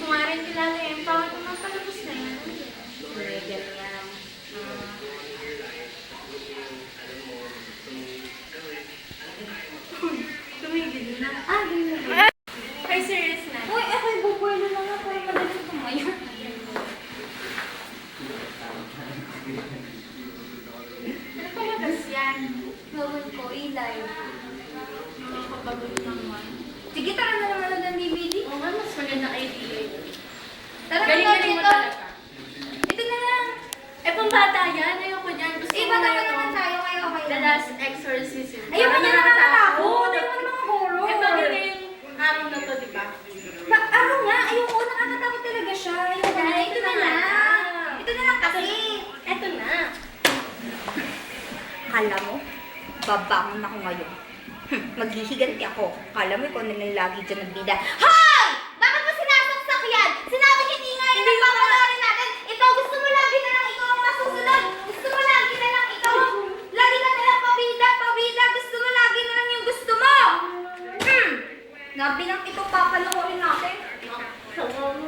mo nga rin kilala yung pangit mo palabas na yan. Legal yan. Tumigil na. Ganyan. Ay, serious na. Uy, ako'y bubuelo na nga para madaling tumayo. Ano palabas yan? Gawin ko, ilay. Nakakapagod naman. Sige, tara na naman ng DVD. Oo nga, mas maganda idea. Tara na Galing-galing mo dito. talaga. Ito na lang. Eh, pambata yan. Ayoko dyan. Gusto Eh, ko bata na pa yung naman tayo. Kaya okay The lang. Last Exorcism. Ayoko Parang niya nakakatakot. Ayoko ng mga horror. Eh, bakit ngayong araw na to, di ba? Ano nga? Ayoko. Nakakatakot talaga siya. Ayoko na. Ito na lang. Ito na lang kasi. Eto na. Kala mo, babangon ako ngayon. Maghihiganti ako. Kala mo ikaw na lang lagi dyan nagbida. Hoy! Bakit mo sinasaksak yan? Sinabi hindi nga yun ang papanorin natin. Ikaw, gusto mo lagi na lang ikaw ang masusunod. Gusto mo lagi na lang ikaw. Lagi ka na lang pabida, pabida. Gusto mo lagi na lang yung gusto mo. Nabi lang ito papanoorin natin. Sawa mo.